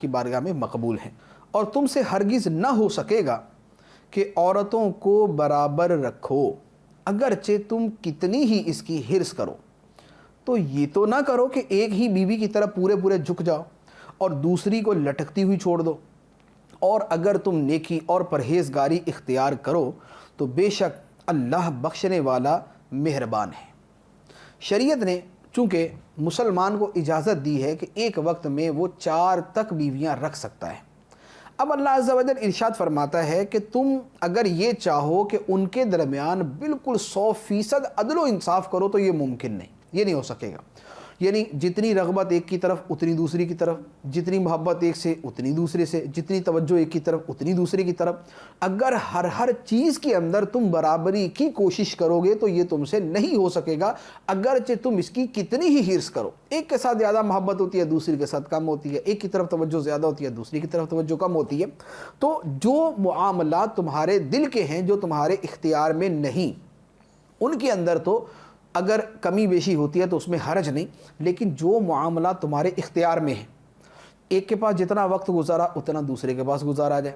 کی بارگاہ میں مقبول ہیں، اور تم سے ہرگز نہ ہو سکے گا کہ عورتوں کو برابر رکھو، اگرچہ تم کتنی ہی اس کی حرص کرو۔ تو یہ تو نہ کرو کہ ایک ہی بیوی کی طرف پورے جھک جاؤ اور دوسری کو لٹکتی ہوئی چھوڑ دو، اور اگر تم نیکی اور پرہیزگاری اختیار کرو تو بے شک اللہ بخشنے والا مہربان ہے۔ شریعت نے چونکہ مسلمان کو اجازت دی ہے کہ ایک وقت میں وہ 4 تک بیویاں رکھ سکتا ہے۔ اب اللہ عز و جل ارشاد فرماتا ہے کہ تم اگر یہ چاہو کہ ان کے درمیان بالکل 100% عدل و انصاف کرو تو یہ ممکن نہیں، یہ نہیں ہو سکے گا۔ یعنی جتنی رغبت ایک کی طرف اتنی دوسری کی طرف، جتنی محبت ایک سے اتنی دوسرے سے، جتنی توجہ ایک کی طرف اتنی دوسری کی طرف، اگر ہر چیز کے اندر تم برابری کی کوشش کرو گے تو یہ تم سے نہیں ہو سکے گا، اگرچہ تم اس کی کتنی ہی حرص کرو۔ ایک کے ساتھ زیادہ محبت ہوتی ہے، دوسری کے ساتھ کم ہوتی ہے، ایک کی طرف توجہ زیادہ ہوتی ہے، دوسری کی طرف توجہ کم ہوتی ہے۔ تو جو معاملات تمہارے دل کے ہیں، جو تمہارے اختیار میں نہیں، ان کے اندر تو اگر کمی بیشی ہوتی ہے تو اس میں حرج نہیں، لیکن جو معاملات تمہارے اختیار میں ہیں، ایک کے پاس جتنا وقت گزارا اتنا دوسرے کے پاس گزارا جائے،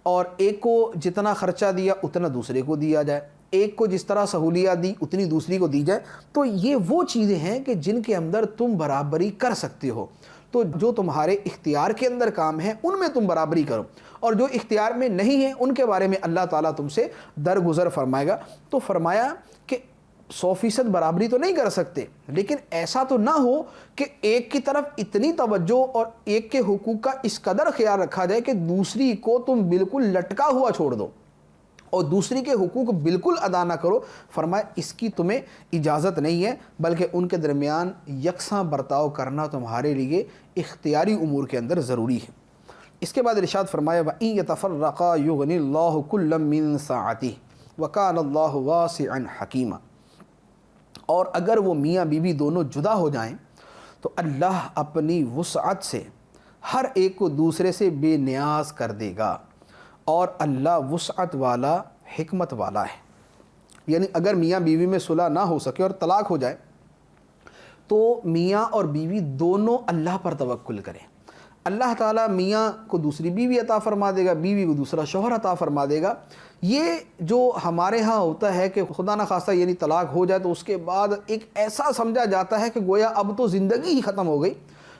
اور ایک کو جتنا خرچہ دیا اتنا دوسرے کو دیا جائے، ایک کو جس طرح سہولیات دی اتنی دوسری کو دی جائے، تو یہ وہ چیزیں ہیں کہ جن کے اندر تم برابری کر سکتے ہو۔ تو جو تمہارے اختیار کے اندر کام ہے ان میں تم برابری کرو، اور جو اختیار میں نہیں ہیں ان کے بارے میں اللہ تعالیٰ تم سے درگزر فرمائے گا۔ تو فرمایا کہ 100% برابری تو نہیں کر سکتے، لیکن ایسا تو نہ ہو کہ ایک کی طرف اتنی توجہ اور ایک کے حقوق کا اس قدر خیال رکھا جائے کہ دوسری کو تم بالکل لٹکا ہوا چھوڑ دو اور دوسری کے حقوق بالکل ادا نہ کرو۔ فرمایا اس کی تمہیں اجازت نہیں ہے، بلکہ ان کے درمیان یکساں برتاؤ کرنا تمہارے لیے اختیاری امور کے اندر ضروری ہے۔ اس کے بعد ارشاد فرمایا وَإِن يَتَفَرَّقَا يُغْنِ اللَّهُ كُلًّا مِّن سَعَتِهِ وَكَانَ اللَّهُ وَاسِعًا حَكِيمًا۔ اور اگر وہ میاں بیوی دونوں جدا ہو جائیں تو اللہ اپنی وسعت سے ہر ایک کو دوسرے سے بے نیاز کر دے گا، اور اللہ وسعت والا حکمت والا ہے۔ یعنی اگر میاں بیوی میں صلح نہ ہو سکے اور طلاق ہو جائے تو میاں اور بیوی دونوں اللہ پر توکل کریں، اللہ تعالیٰ میاں کو دوسری بیوی عطا فرما دے گا، بیوی کو دوسرا شوہر عطا فرما دے گا۔ یہ جو ہمارے ہاں ہوتا ہے کہ خدا نہ خواستہ یعنی طلاق ہو جائے تو اس کے بعد ایک ایسا سمجھا جاتا ہے کہ گویا اب تو زندگی ہی ختم ہو گئی،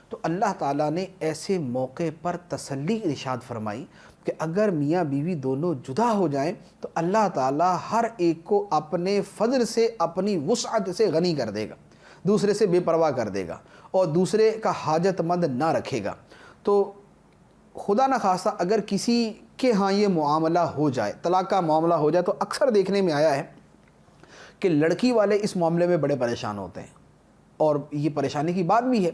تو اللہ تعالیٰ نے ایسے موقع پر تسلی ارشاد فرمائی کہ اگر میاں بیوی دونوں جدا ہو جائیں تو اللہ تعالیٰ ہر ایک کو اپنے فضل سے اپنی وسعت سے غنی کر دے گا، دوسرے سے بے پرواہ کر دے گا اور دوسرے کا حاجت مند نہ رکھے گا۔ تو خدا نہ خواستہ اگر کسی کے ہاں یہ معاملہ ہو جائے، طلاق کا معاملہ ہو جائے، تو اکثر دیکھنے میں آیا ہے کہ لڑکی والے اس معاملے میں بڑے پریشان ہوتے ہیں، اور یہ پریشانی کی بات بھی ہے،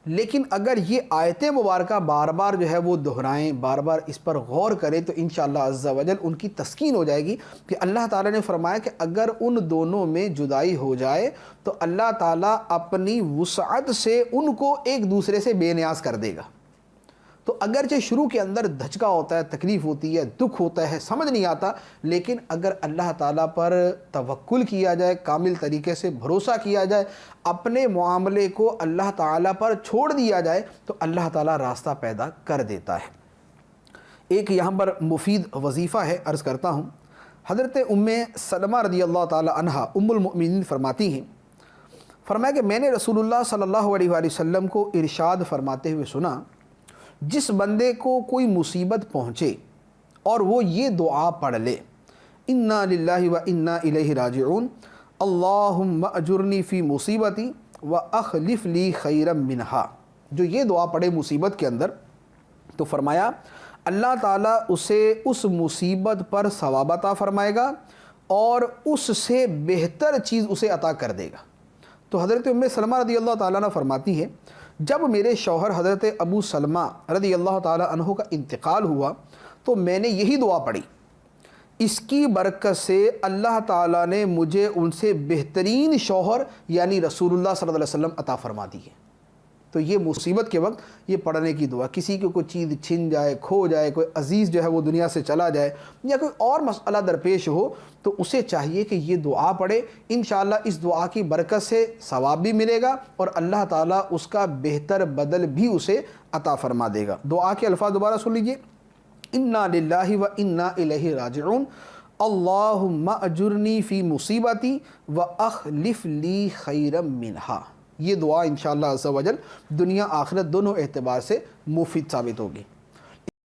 لیکن اگر یہ آیت مبارکہ بار بار جو ہے وہ دہرائیں، بار بار اس پر غور کریں تو انشاءاللہ عز و جل ان کی تسکین ہو جائے گی کہ اللہ تعالیٰ نے فرمایا کہ اگر ان دونوں میں جدائی ہو جائے تو اللہ تعالیٰ اپنی وسعت سے ان کو ایک دوسرے سے بے نیاز کر دے گا۔ تو اگرچہ شروع کے اندر دھچکا ہوتا ہے، تکلیف ہوتی ہے، دکھ ہوتا ہے، سمجھ نہیں آتا، لیکن اگر اللہ تعالیٰ پر توکل کیا جائے، کامل طریقے سے بھروسہ کیا جائے، اپنے معاملے کو اللہ تعالیٰ پر چھوڑ دیا جائے تو اللہ تعالیٰ راستہ پیدا کر دیتا ہے۔ ایک یہاں پر مفید وظیفہ ہے، عرض کرتا ہوں۔ حضرت ام سلمہ رضی اللہ تعالی عنہا ام المؤمنین فرماتی ہیں، فرمایا کہ میں نے رسول اللہ صلی اللہ علیہ وآلہ وسلم کو ارشاد فرماتے ہوئے سنا، جس بندے کو کوئی مصیبت پہنچے اور وہ یہ دعا پڑھ لے، انا للہ و انا الیہ راجعون، اللہم اجرنی فی مصیبتی و اخلف لی خیرا منہا، جو یہ دعا پڑھے مصیبت کے اندر، تو فرمایا اللہ تعالیٰ اسے اس مصیبت پر ثواب عطا فرمائے گا اور اس سے بہتر چیز اسے عطا کر دے گا۔ تو حضرت ام سلمہ رضی اللہ تعالیٰ عنہ فرماتی ہے، جب میرے شوہر حضرت ابو سلمہ رضی اللہ تعالیٰ عنہ کا انتقال ہوا تو میں نے یہی دعا پڑھی، اس کی برکت سے اللہ تعالیٰ نے مجھے ان سے بہترین شوہر یعنی رسول اللہ صلی اللہ علیہ وسلم عطا فرما دی ہے۔ تو یہ مصیبت کے وقت یہ پڑھنے کی دعا. کسی کو کوئی چیز چھن جائے, کھو جائے, کوئی عزیز جو ہے وہ دنیا سے چلا جائے, یا کوئی اور مسئلہ درپیش ہو, تو اسے چاہیے کہ یہ دعا پڑھے. انشاءاللہ اس دعا کی برکت سے ثواب بھی ملے گا اور اللہ تعالیٰ اس کا بہتر بدل بھی اسے عطا فرما دے گا. دعا کے الفاظ دوبارہ سن لیجئے. انا للہ و انا الیہ راجعون اللہم اجرنی فی مصیبتی و اخلف لی خیرا منہا. یہ دعا انشاءاللہ عز و جل دنیا آخرت دونوں اعتبار سے مفید ثابت ہوگی.